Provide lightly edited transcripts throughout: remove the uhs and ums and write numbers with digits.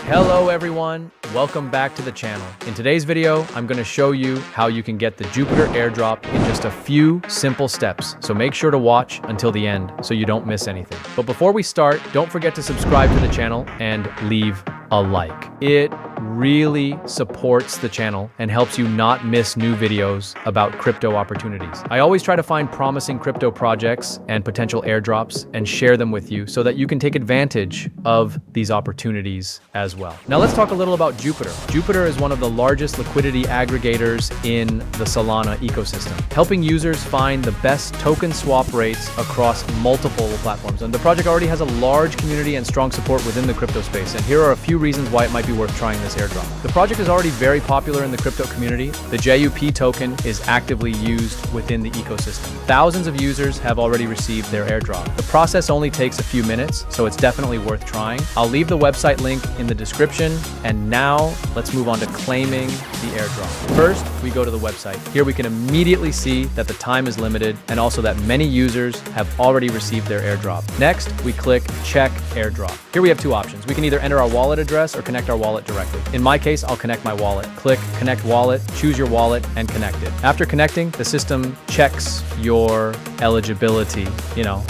Hello everyone, welcome back to the channel. In today's video, I'm going to show you how you can get the Jupiter airdrop in just a few simple steps. So make sure to watch until the end so you don't miss anything. But before we start, don't forget to subscribe to the channel and leave a like. It really supports the channel and helps you not miss new videos about crypto opportunities. I always try to find promising crypto projects and potential airdrops and share them with you so that you can take advantage of these opportunities as well. Now let's talk a little about Jupiter. Jupiter is one of the largest liquidity aggregators in the Solana ecosystem, helping users find the best token swap rates across multiple platforms. And the project already has a large community and strong support within the crypto space. And here are a few reasons why it might be worth trying this airdrop. The project is already very popular in the crypto community. The JUP token is actively used within the ecosystem. Thousands of users have already received their airdrop. The process only takes a few minutes, so it's definitely worth trying. I'll leave the website link in the description. And now let's move on to claiming the airdrop. First, we go to the website. Here we can immediately see that the time is limited and also that many users have already received their airdrop. Next, we click check airdrop. Here we have two options. We can either enter our wallet address or connect our wallet directly. In my case, I'll connect my wallet. Click connect wallet, choose your wallet and connect it. After connecting, the system checks your eligibility,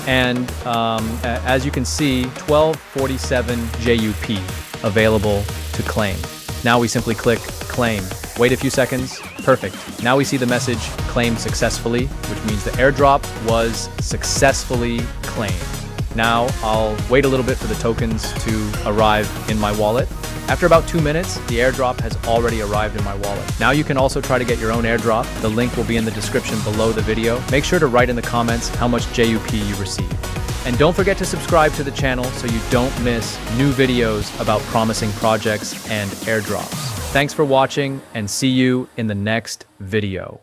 and as you can see, 1247 JUP available to claim. Now we simply click claim. Wait a few seconds. Perfect. Now we see the message claimed successfully, which means the airdrop was successfully claimed. Now I'll wait a little bit for the tokens to arrive in my wallet. After about 2 minutes, the airdrop has already arrived in my wallet. Now you can also try to get your own airdrop. The link will be in the description below the video. Make sure to write in the comments how much JUP you received. And don't forget to subscribe to the channel so you don't miss new videos about promising projects and airdrops. Thanks for watching and see you in the next video.